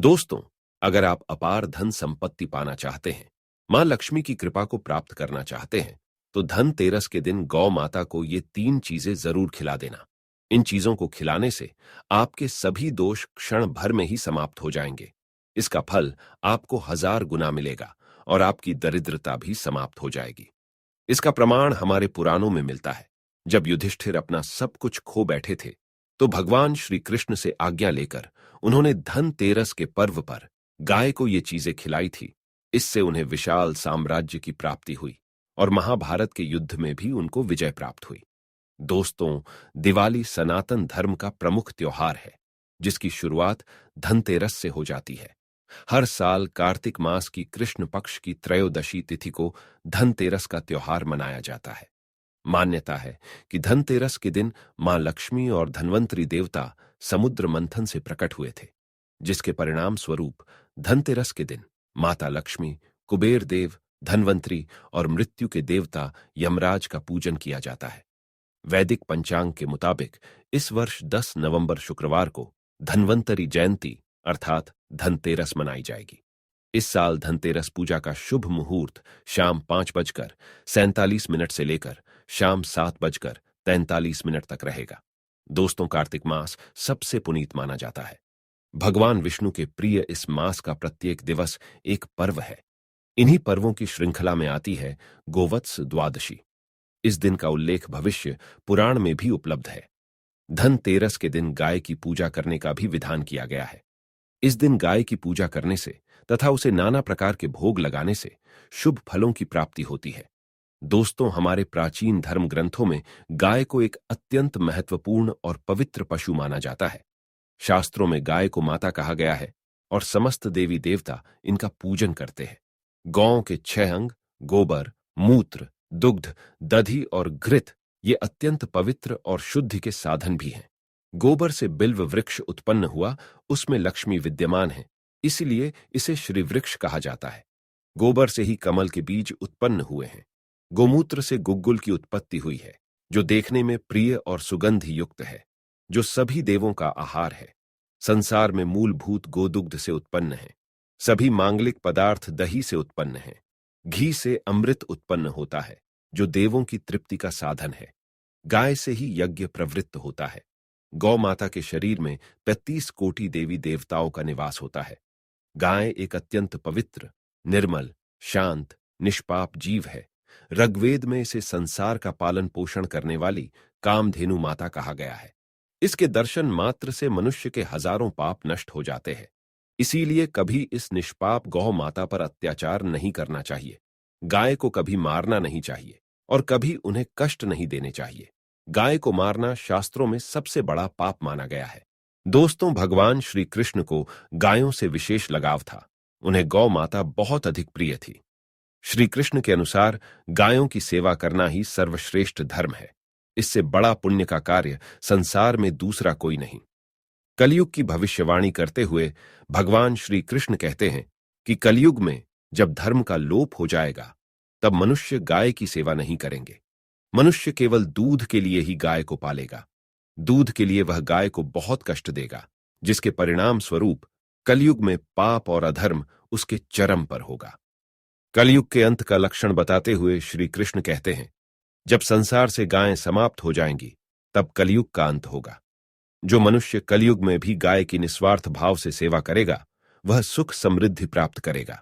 दोस्तों, अगर आप अपार धन संपत्ति पाना चाहते हैं, मां लक्ष्मी की कृपा को प्राप्त करना चाहते हैं, तो धनतेरस के दिन गौ माता को ये 3 चीजें जरूर खिला देना। इन चीजों को खिलाने से आपके सभी दोष क्षण भर में ही समाप्त हो जाएंगे। इसका फल आपको 1000 गुना मिलेगा और आपकी दरिद्रता भी समाप्त हो जाएगी। इसका प्रमाण हमारे पुराणों में मिलता है। जब युधिष्ठिर अपना सब कुछ खो बैठे थे, तो भगवान श्री कृष्ण से आज्ञा लेकर उन्होंने धनतेरस के पर्व पर गाय को ये चीजें खिलाई थी। इससे उन्हें विशाल साम्राज्य की प्राप्ति हुई और महाभारत के युद्ध में भी उनको विजय प्राप्त हुई। दोस्तों, दिवाली सनातन धर्म का प्रमुख त्योहार है, जिसकी शुरुआत धनतेरस से हो जाती है। हर साल कार्तिक मास की कृष्ण पक्ष की त्रयोदशी तिथि को धनतेरस का त्योहार मनाया जाता है। मान्यता है कि धनतेरस के दिन मां लक्ष्मी और धन्वंतरी देवता समुद्र मंथन से प्रकट हुए थे, जिसके परिणाम स्वरूप धनतेरस के दिन माता लक्ष्मी, कुबेर देव, धन्वंतरी और मृत्यु के देवता यमराज का पूजन किया जाता है। वैदिक पंचांग के मुताबिक इस वर्ष 10 नवंबर शुक्रवार को धन्वंतरी जयंती अर्थात धनतेरस मनाई जाएगी। इस साल धनतेरस पूजा का शुभ मुहूर्त शाम 5:47 से लेकर शाम 7:43 तक रहेगा। दोस्तों, कार्तिक मास सबसे पुनीत माना जाता है। भगवान विष्णु के प्रिय इस मास का प्रत्येक दिवस एक पर्व है। इन्हीं पर्वों की श्रृंखला में आती है गोवत्स द्वादशी। इस दिन का उल्लेख भविष्य पुराण में भी उपलब्ध है। धनतेरस के दिन गाय की पूजा करने का भी विधान किया गया है। इस दिन गाय की पूजा करने से तथा उसे नाना प्रकार के भोग लगाने से शुभ फलों की प्राप्ति होती है। दोस्तों, हमारे प्राचीन धर्म ग्रंथों में गाय को एक अत्यंत महत्वपूर्ण और पवित्र पशु माना जाता है। शास्त्रों में गाय को माता कहा गया है और समस्त देवी देवता इनका पूजन करते हैं। गौ के 6 अंग गोबर, मूत्र, दुग्ध, दधि और घृत ये अत्यंत पवित्र और शुद्धि के साधन भी हैं। गोबर से बिल्व वृक्ष उत्पन्न हुआ, उसमें लक्ष्मी विद्यमान है, इसलिए इसे श्री वृक्ष कहा जाता है। गोबर से ही कमल के बीज उत्पन्न हुए हैं। गोमूत्र से गुग्गुल की उत्पत्ति हुई है, जो देखने में प्रिय और सुगंधि युक्त है, जो सभी देवों का आहार है। संसार में मूलभूत गोदुग्ध से उत्पन्न है। सभी मांगलिक पदार्थ दही से उत्पन्न है। घी से अमृत उत्पन्न होता है, जो देवों की तृप्ति का साधन है। गाय से ही यज्ञ प्रवृत्त होता है। गौ माता के शरीर में 35 कोटि देवी देवताओं का निवास होता है। गाय एक अत्यंत पवित्र, निर्मल, शांत, निष्पाप जीव है। ऋग्वेद में इसे संसार का पालन पोषण करने वाली कामधेनु माता कहा गया है। इसके दर्शन मात्र से मनुष्य के हजारों पाप नष्ट हो जाते हैं। इसीलिए कभी इस निष्पाप गौ माता पर अत्याचार नहीं करना चाहिए। गाय को कभी मारना नहीं चाहिए और कभी उन्हें कष्ट नहीं देने चाहिए। गाय को मारना शास्त्रों में सबसे बड़ा पाप माना गया है। दोस्तों, भगवान श्री कृष्ण को गायों से विशेष लगाव था। उन्हें गौ माता बहुत अधिक प्रिय थी। श्री कृष्ण के अनुसार गायों की सेवा करना ही सर्वश्रेष्ठ धर्म है। इससे बड़ा पुण्य का कार्य संसार में दूसरा कोई नहीं। कलयुग की भविष्यवाणी करते हुए भगवान श्री कृष्ण कहते हैं कि कलयुग में जब धर्म का लोप हो जाएगा, तब मनुष्य गाय की सेवा नहीं करेंगे। मनुष्य केवल दूध के लिए ही गाय को पालेगा। दूध के लिए वह गाय को बहुत कष्ट देगा, जिसके परिणाम स्वरूप कलयुग में पाप और अधर्म उसके चरम पर होगा। कलयुग के अंत का लक्षण बताते हुए श्री कृष्ण कहते हैं, जब संसार से गायें समाप्त हो जाएंगी, तब कलयुग का अंत होगा। जो मनुष्य कलयुग में भी गाय की निस्वार्थ भाव से सेवा करेगा, वह सुख समृद्धि प्राप्त करेगा।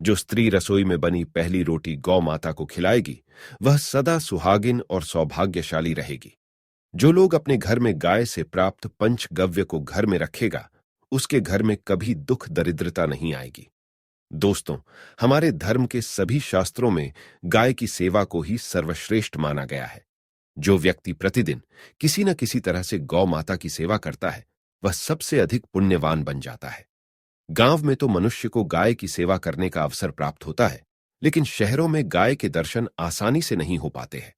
जो स्त्री रसोई में बनी पहली रोटी गौ माता को खिलाएगी, वह सदा सुहागिन और सौभाग्यशाली रहेगी। जो लोग अपने घर में गाय से प्राप्त पंचगव्य को घर में रखेगा, उसके घर में कभी दुख दरिद्रता नहीं आएगी। दोस्तों, हमारे धर्म के सभी शास्त्रों में गाय की सेवा को ही सर्वश्रेष्ठ माना गया है। जो व्यक्ति प्रतिदिन किसी न किसी तरह से गौ माता की सेवा करता है, वह सबसे अधिक पुण्यवान बन जाता है। गांव में तो मनुष्य को गाय की सेवा करने का अवसर प्राप्त होता है, लेकिन शहरों में गाय के दर्शन आसानी से नहीं हो पाते हैं।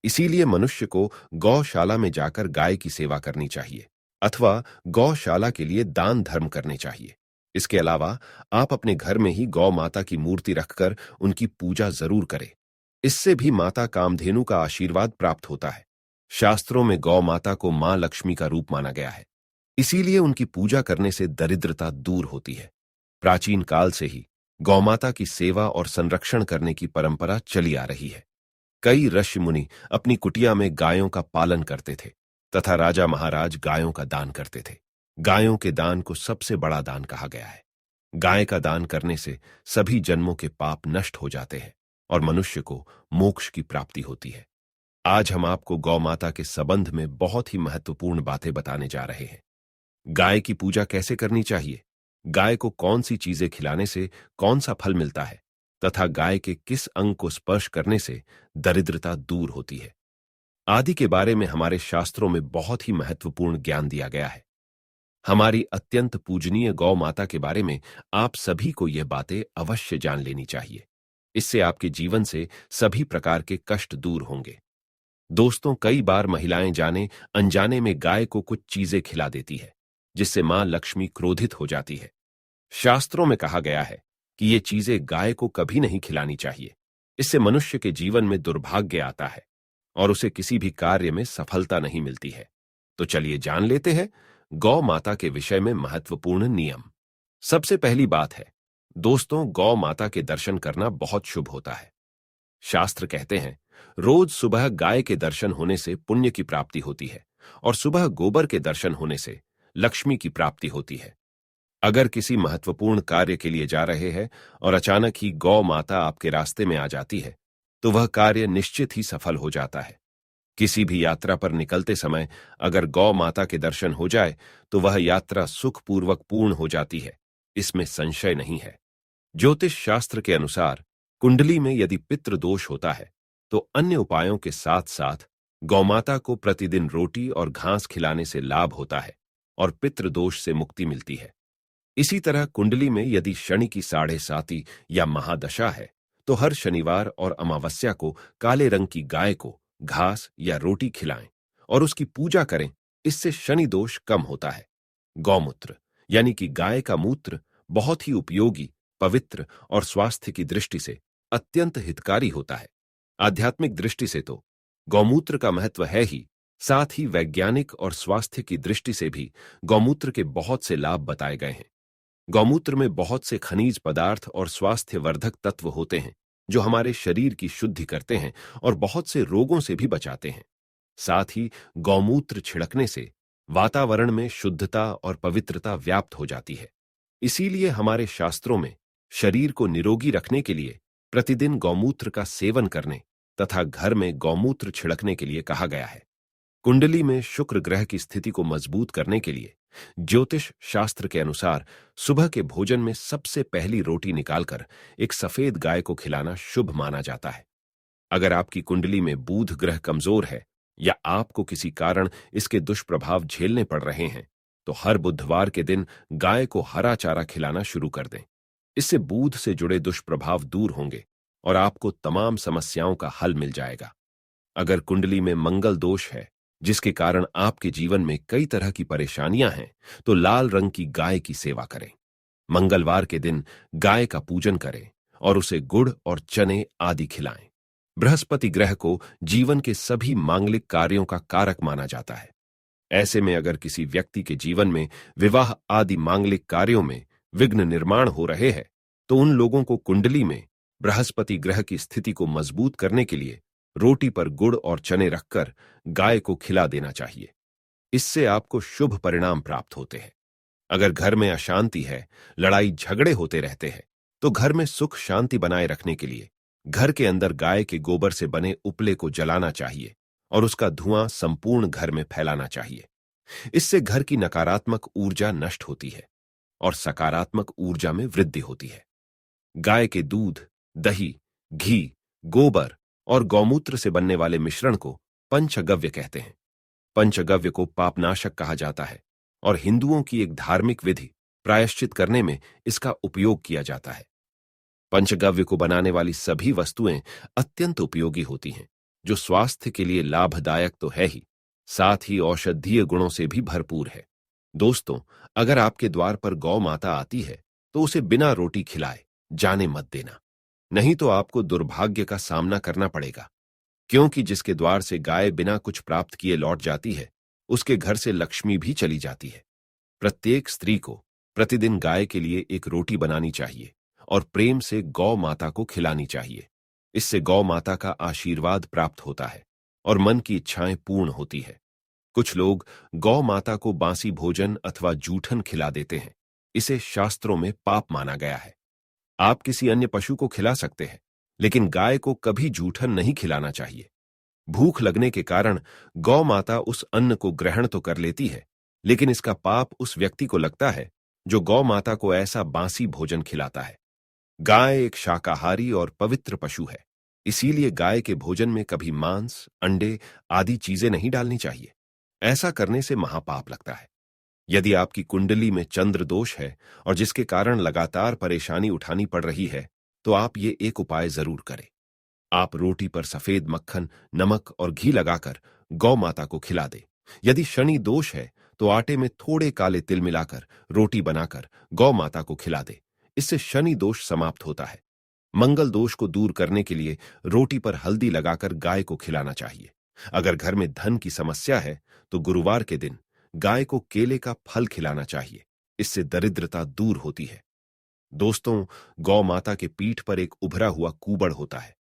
इसीलिए मनुष्य को गौशाला में जाकर गाय की सेवा करनी चाहिए अथवा गौशाला के लिए दान धर्म करने चाहिए। इसके अलावा आप अपने घर में ही गौ माता की मूर्ति रखकर उनकी पूजा जरूर करें। इससे भी माता कामधेनु का आशीर्वाद प्राप्त होता है। शास्त्रों में गौ माता को मां लक्ष्मी का रूप माना गया है। इसीलिए उनकी पूजा करने से दरिद्रता दूर होती है। प्राचीन काल से ही गौमाता की सेवा और संरक्षण करने की परंपरा चली आ रही है। कई ऋषि मुनि अपनी कुटिया में गायों का पालन करते थे तथा राजा महाराज गायों का दान करते थे। गायों के दान को सबसे बड़ा दान कहा गया है। गाय का दान करने से सभी जन्मों के पाप नष्ट हो जाते हैं और मनुष्य को मोक्ष की प्राप्ति होती है। आज हम आपको गौ माता के संबंध में बहुत ही महत्वपूर्ण बातें बताने जा रहे हैं। गाय की पूजा कैसे करनी चाहिए, गाय को कौन सी चीजें खिलाने से कौन सा फल मिलता है तथा गाय के किस अंग को स्पर्श करने से दरिद्रता दूर होती है आदि के बारे में हमारे शास्त्रों में बहुत ही महत्वपूर्ण ज्ञान दिया गया है। हमारी अत्यंत पूजनीय गौ माता के बारे में आप सभी को यह बातें अवश्य जान लेनी चाहिए। इससे आपके जीवन से सभी प्रकार के कष्ट दूर होंगे। दोस्तों, कई बार महिलाएं जाने अनजाने में गाय को कुछ चीजें खिला देती है जिससे मां लक्ष्मी क्रोधित हो जाती है। शास्त्रों में कहा गया है कि ये चीजें गाय को कभी नहीं खिलानी चाहिए। इससे मनुष्य के जीवन में दुर्भाग्य आता है और उसे किसी भी कार्य में सफलता नहीं मिलती है। तो चलिए जान लेते हैं गौ माता के विषय में महत्वपूर्ण नियम। सबसे पहली बात है दोस्तों, गौ माता के दर्शन करना बहुत शुभ होता है। शास्त्र कहते हैं रोज सुबह गाय के दर्शन होने से पुण्य की प्राप्ति होती है और सुबह गोबर के दर्शन होने से लक्ष्मी की प्राप्ति होती है। अगर किसी महत्वपूर्ण कार्य के लिए जा रहे हैं और अचानक ही गौ माता आपके रास्ते में आ जाती है तो वह कार्य निश्चित ही सफल हो जाता है। किसी भी यात्रा पर निकलते समय अगर गौ माता के दर्शन हो जाए तो वह यात्रा सुखपूर्वक पूर्ण हो जाती है, इसमें संशय नहीं है। ज्योतिष शास्त्र के अनुसार कुंडली में यदि पितृ दोष होता है तो अन्य उपायों के साथ साथ गौमाता को प्रतिदिन रोटी और घास खिलाने से लाभ होता है और पितृ दोष से मुक्ति मिलती है। इसी तरह कुंडली में यदि शनि की 7.5 या महादशा है तो हर शनिवार और अमावस्या को काले रंग की गाय को घास या रोटी खिलाएं और उसकी पूजा करें। इससे शनि दोष कम होता है। गौमूत्र यानी कि गाय का मूत्र बहुत ही उपयोगी, पवित्र और स्वास्थ्य की दृष्टि से अत्यंत हितकारी होता है। आध्यात्मिक दृष्टि से तो गौमूत्र का महत्व है ही, साथ ही वैज्ञानिक और स्वास्थ्य की दृष्टि से भी गौमूत्र के बहुत से लाभ बताए गए हैं। गौमूत्र में बहुत से खनिज पदार्थ और स्वास्थ्यवर्धक तत्व होते हैं जो हमारे शरीर की शुद्धि करते हैं और बहुत से रोगों से भी बचाते हैं। साथ ही गौमूत्र छिड़कने से वातावरण में शुद्धता और पवित्रता व्याप्त हो जाती है। इसीलिए हमारे शास्त्रों में शरीर को निरोगी रखने के लिए प्रतिदिन गौमूत्र का सेवन करने तथा घर में गौमूत्र छिड़कने के लिए कहा गया है। कुंडली में शुक्र ग्रह की स्थिति को मजबूत करने के लिए ज्योतिष शास्त्र के अनुसार सुबह के भोजन में सबसे पहली रोटी निकालकर एक सफेद गाय को खिलाना शुभ माना जाता है। अगर आपकी कुंडली में बुध ग्रह कमजोर है या आपको किसी कारण इसके दुष्प्रभाव झेलने पड़ रहे हैं तो हर बुधवार के दिन गाय को हरा चारा खिलाना शुरू कर दें। इससे बुध से जुड़े दुष्प्रभाव दूर होंगे और आपको तमाम समस्याओं का हल मिल जाएगा। अगर कुंडली में मंगल दोष है जिसके कारण आपके जीवन में कई तरह की परेशानियां हैं तो लाल रंग की गाय की सेवा करें। मंगलवार के दिन गाय का पूजन करें और उसे गुड़ और चने आदि खिलाएं। बृहस्पति ग्रह को जीवन के सभी मांगलिक कार्यों का कारक माना जाता है। ऐसे में अगर किसी व्यक्ति के जीवन में विवाह आदि मांगलिक कार्यों में विघ्न निर्माण हो रहे हैं तो उन लोगों को कुंडली में बृहस्पति ग्रह की स्थिति को मजबूत करने के लिए रोटी पर गुड़ और चने रखकर गाय को खिला देना चाहिए। इससे आपको शुभ परिणाम प्राप्त होते हैं। अगर घर में अशांति है, लड़ाई झगड़े होते रहते हैं तो घर में सुख शांति बनाए रखने के लिए घर के अंदर गाय के गोबर से बने उपले को जलाना चाहिए और उसका धुआं संपूर्ण घर में फैलाना चाहिए। इससे घर की नकारात्मक ऊर्जा नष्ट होती है और सकारात्मक ऊर्जा में वृद्धि होती है। गाय के दूध, दही, घी, गोबर और गौमूत्र से बनने वाले मिश्रण को पंचगव्य कहते हैं। पंचगव्य को पापनाशक कहा जाता है और हिंदुओं की एक धार्मिक विधि प्रायश्चित करने में इसका उपयोग किया जाता है। पंचगव्य को बनाने वाली सभी वस्तुएं अत्यंत उपयोगी होती हैं जो स्वास्थ्य के लिए लाभदायक तो है ही, साथ ही औषधीय गुणों से भी भरपूर है। दोस्तों, अगर आपके द्वार पर गौ माता आती है तो उसे बिना रोटी खिलाए जाने मत देना, नहीं तो आपको दुर्भाग्य का सामना करना पड़ेगा। क्योंकि जिसके द्वार से गाय बिना कुछ प्राप्त किए लौट जाती है उसके घर से लक्ष्मी भी चली जाती है। प्रत्येक स्त्री को प्रतिदिन गाय के लिए एक रोटी बनानी चाहिए और प्रेम से गौ माता को खिलानी चाहिए। इससे गौ माता का आशीर्वाद प्राप्त होता है और मन की इच्छाएं पूर्ण होती है। कुछ लोग गौ माता को बासी भोजन अथवा जूठन खिला देते हैं। इसे शास्त्रों में पाप माना गया है। आप किसी अन्य पशु को खिला सकते हैं, लेकिन गाय को कभी जूठन नहीं खिलाना चाहिए। भूख लगने के कारण गौ माता उस अन्न को ग्रहण तो कर लेती है, लेकिन इसका पाप उस व्यक्ति को लगता है जो गौ माता को ऐसा बासी भोजन खिलाता है। गाय एक शाकाहारी और पवित्र पशु है, इसीलिए गाय के भोजन में कभी मांस, अंडे आदि चीजें नहीं डालनी चाहिए। ऐसा करने से महापाप लगता है। यदि आपकी कुंडली में चंद्र दोष है और जिसके कारण लगातार परेशानी उठानी पड़ रही है, तो आप ये एक उपाय जरूर करें। आप रोटी पर सफेद मक्खन, नमक और घी लगाकर गौ माता को खिला दें। यदि शनि दोष है तो आटे में थोड़े काले तिल मिलाकर रोटी बनाकर गौ माता को खिला दें। इससे शनि दोष समाप्त होता है। मंगल दोष को दूर करने के लिए रोटी पर हल्दी लगाकर गाय को खिलाना चाहिए। अगर घर में धन की समस्या है तो गुरुवार के दिन गाय को केले का फल खिलाना चाहिए। इससे दरिद्रता दूर होती है। दोस्तों, गौ माता के पीठ पर एक उभरा हुआ कूबड़ होता है।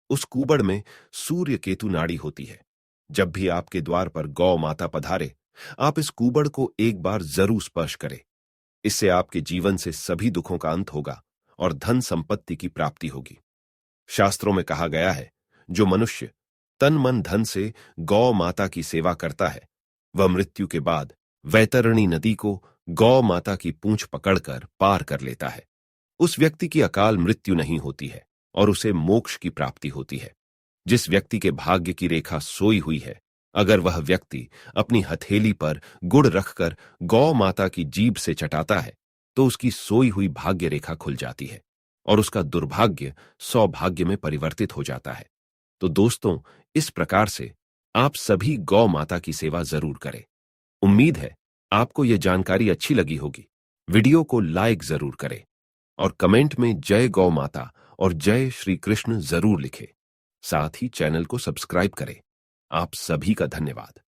उस कूबड़ में सूर्य केतु नाड़ी होती है। जब भी आपके द्वार पर गौ माता पधारे, आप इस कूबड़ को एक बार जरूर स्पर्श करें। इससे आपके जीवन से सभी दुखों का अंत होगा और धन संपत्ति की प्राप्ति होगी। शास्त्रों में कहा गया है, जो मनुष्य तन मन धन से गौ माता की सेवा करता है, वह मृत्यु के बाद वैतरणी नदी को गौ माता की पूंछ पकड़कर पार कर लेता है। उस व्यक्ति की अकाल मृत्यु नहीं होती है और उसे मोक्ष की प्राप्ति होती है। जिस व्यक्ति के भाग्य की रेखा सोई हुई है, अगर वह व्यक्ति अपनी हथेली पर गुड़ रखकर गौ माता की जीभ से चटाता है, तो उसकी सोई हुई भाग्य रेखा खुल जाती है और उसका दुर्भाग्य सौभाग्य में परिवर्तित हो जाता है। तो दोस्तों, इस प्रकार से आप सभी गौ माता की सेवा जरूर करें। उम्मीद है आपको यह जानकारी अच्छी लगी होगी। वीडियो को लाइक जरूर करें और कमेंट में जय गौ माता और जय श्री कृष्ण जरूर लिखें। साथ ही चैनल को सब्सक्राइब करें। आप सभी का धन्यवाद।